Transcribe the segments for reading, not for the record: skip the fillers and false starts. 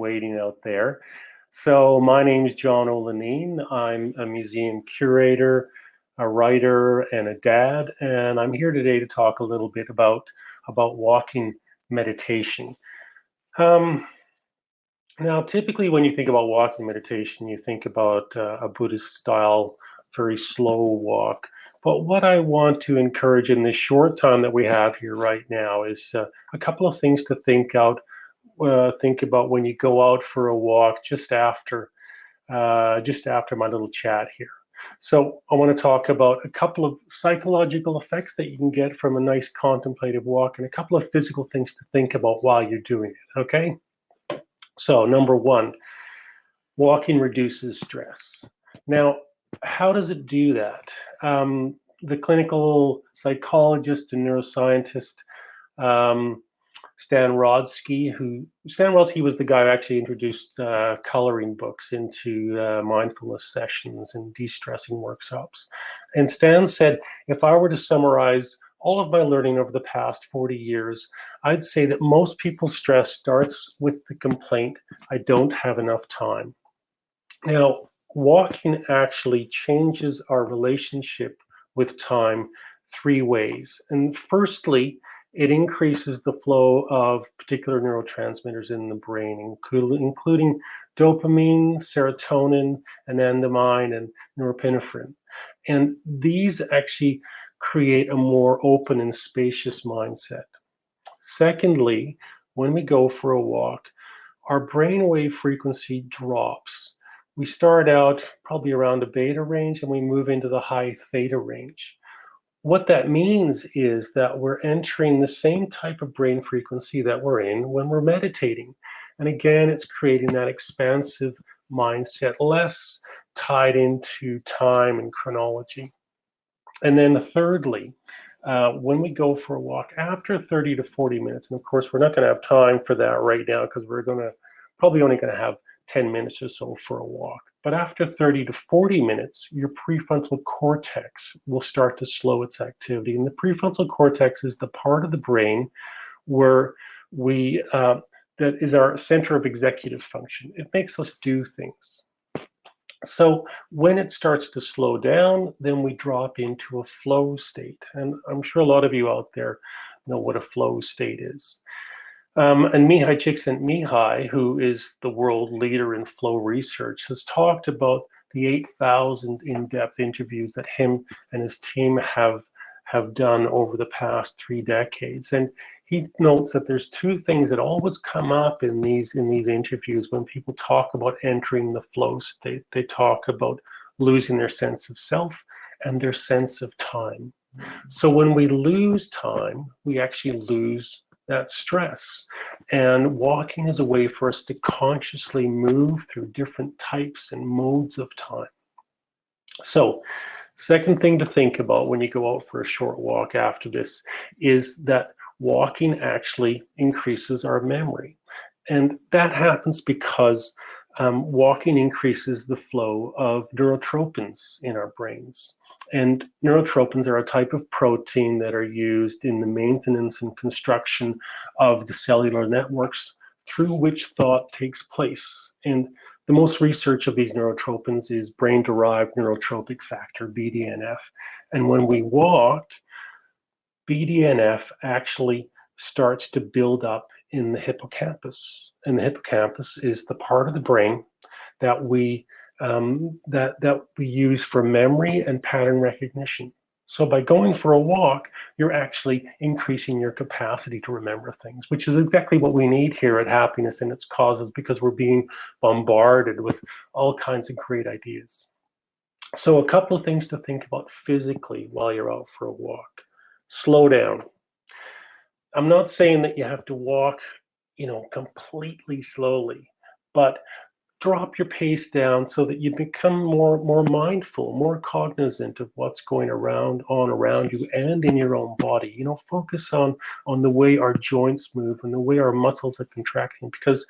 waiting out there. So my name is Jono Lineen. I'm a museum curator, a writer, and a dad, and I'm here today to talk a little bit about walking meditation. Um, Now, typically when you think about walking meditation, you think about a Buddhist style, very slow walk. But what I want to encourage in this short time that we have here right now is a couple of things to think about when you go out for a walk just after my little chat here. So I want to talk about a couple of psychological effects that you can get from a nice contemplative walk and a couple of physical things to think about while you're doing it, okay? So number one, walking reduces stress. Now, how does it do that? The clinical psychologist and neuroscientist um, Stan Brodsky was the guy who actually introduced coloring books into mindfulness sessions and de-stressing workshops. And Stan said, if I were to summarize all of my learning over the past 40 years, I'd say that most people's stress starts with the complaint, I don't have enough time. Now, walking actually changes our relationship with time three ways. And firstly, it increases the flow of particular neurotransmitters in the brain, including dopamine, serotonin, anandamide, and norepinephrine. And these actually create a more open and spacious mindset. Secondly, when we go for a walk, our brainwave frequency drops. We start out probably around the beta range and we move into the high theta range. What that means is that we're entering the same type of brain frequency that we're in when we're meditating. And again, it's creating that expansive mindset, less tied into time and chronology. And then thirdly, when we go for a walk after 30 to 40 minutes, and of course, we're not going to have time for that right now because we're probably only going to have 10 minutes or so for a walk. But after 30 to 40 minutes, your prefrontal cortex will start to slow its activity. And the prefrontal cortex is the part of the brain where that is our center of executive function. It makes us do things. So when it starts to slow down, then we drop into a flow state. And I'm sure a lot of you out there know what a flow state is. And Mihai Csikszentmihalyi, who is the world leader in flow research, has talked about the 8,000 in-depth interviews that him and his team have done over the past 3 decades. And he notes that there's two things that always come up in these interviews when people talk about entering the flow state. They talk about losing their sense of self and their sense of time. So when we lose time, we actually lose that stress. And walking is a way for us to consciously move through different types and modes of time. So, second thing to think about when you go out for a short walk after this is that walking actually increases our memory. And that happens because walking increases the flow of neurotropins in our brains. And neurotropins are a type of protein that are used in the maintenance and construction of the cellular networks through which thought takes place. And the most research of these neurotropins is brain-derived neurotrophic factor, BDNF. And when we walk, BDNF actually starts to build up in the hippocampus. And the hippocampus is the part of the brain that we use for memory and pattern recognition. So by going for a walk, you're actually increasing your capacity to remember things, which is exactly what we need here at Happiness and Its Causes, because we're being bombarded with all kinds of great ideas. So a couple of things to think about physically while you're out for a walk. Slow down. I'm not saying that you have to walk, completely slowly, but drop your pace down so that you become more mindful, more cognizant of what's going around you and in your own body. Focus on the way our joints move and the way our muscles are contracting, because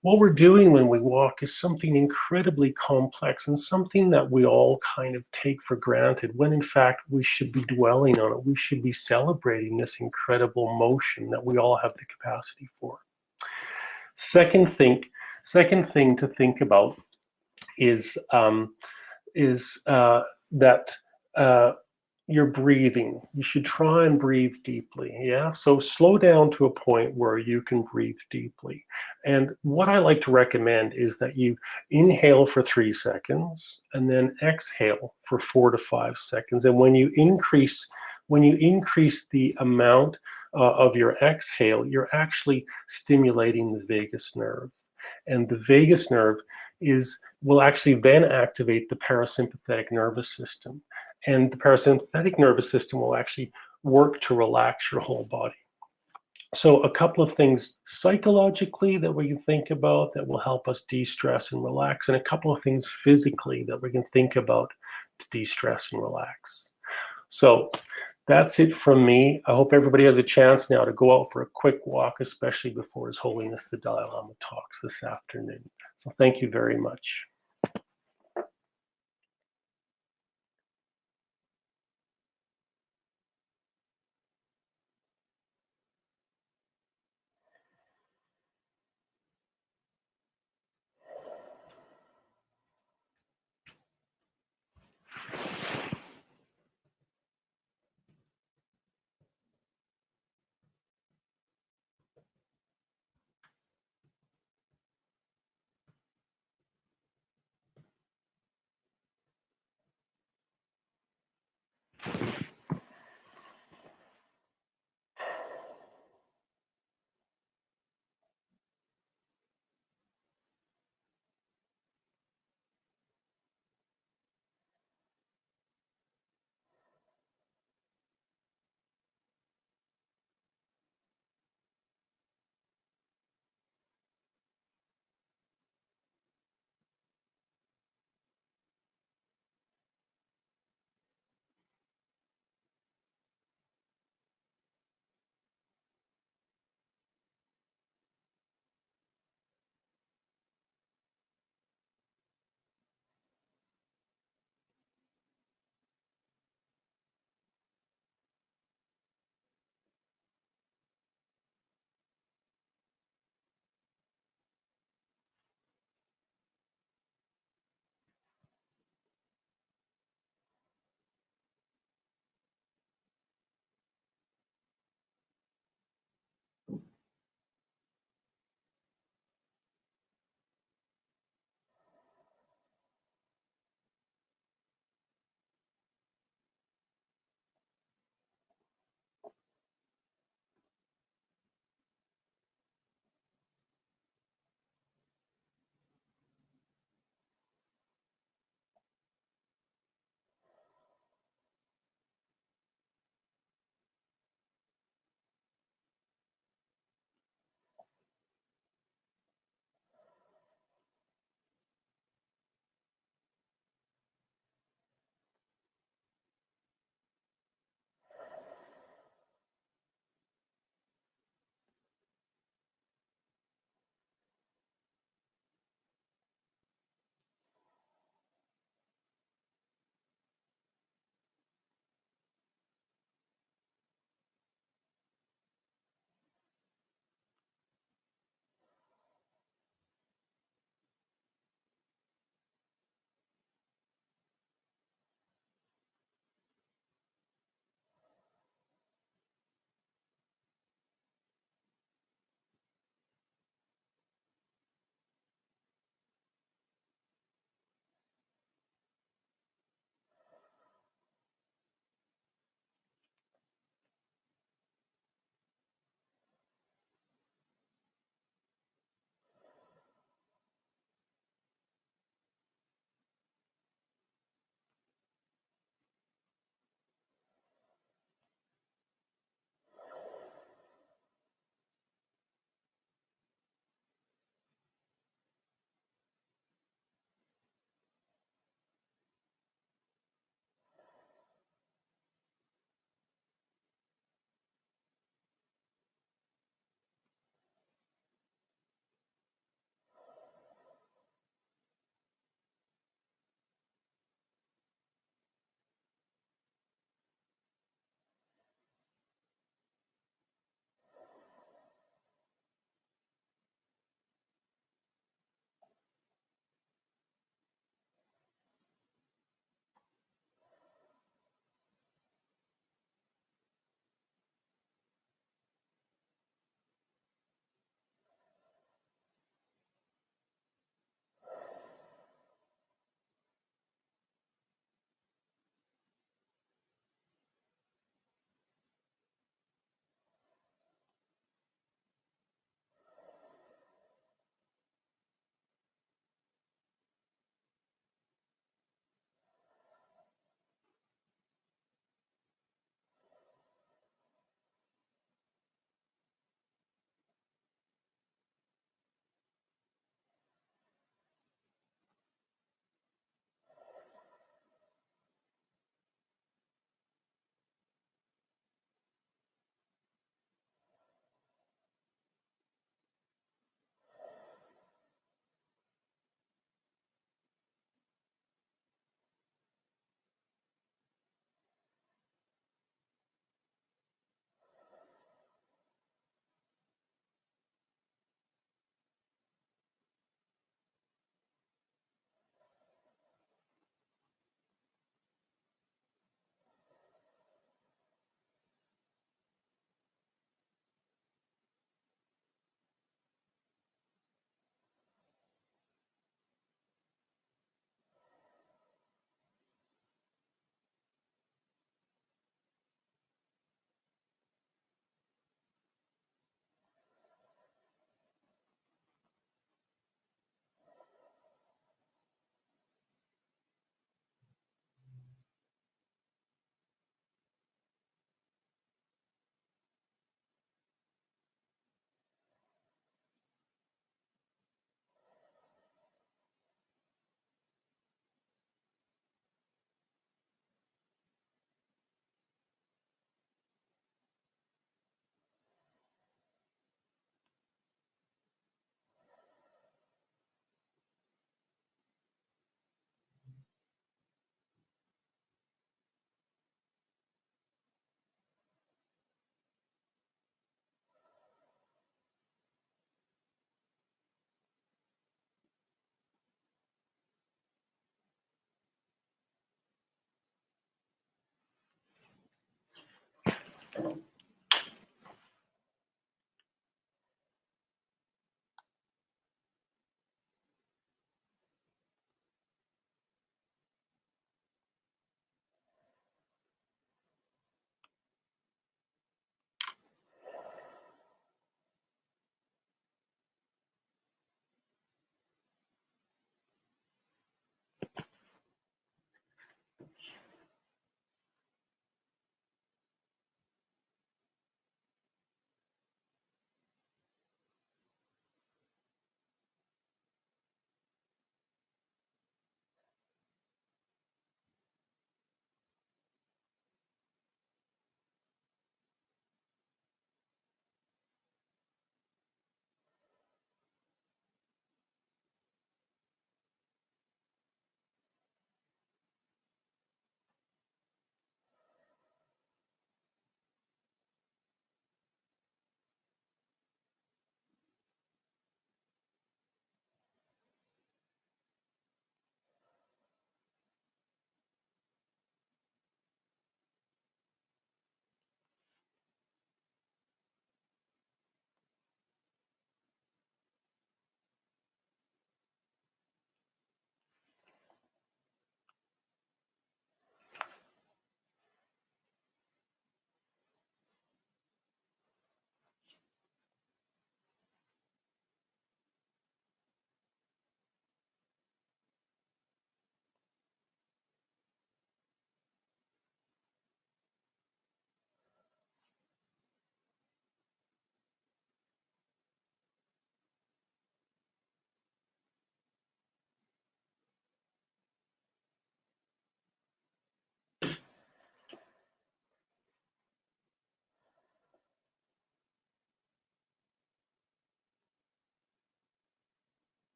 what we're doing when we walk is something incredibly complex and something that we all kind of take for granted, when in fact we should be dwelling on it. We should be celebrating this incredible motion that we all have the capacity for. Second thing Second thing to think about is that your breathing. You should try and breathe deeply. Yeah. So slow down to a point where you can breathe deeply. And what I like to recommend is that you inhale for 3 seconds and then exhale for 4 to 5 seconds. And when you increase the amount of your exhale, you're actually stimulating the vagus nerve. And the vagus nerve is will actually then activate the parasympathetic nervous system. And the parasympathetic nervous system will actually work to relax your whole body. So, a couple of things psychologically that we can think about that will help us de stress and relax, and a couple of things physically that we can think about to de stress and relax. So, that's it from me. I hope everybody has a chance now to go out for a quick walk, especially before His Holiness the Dalai Lama talks this afternoon. So, thank you very much.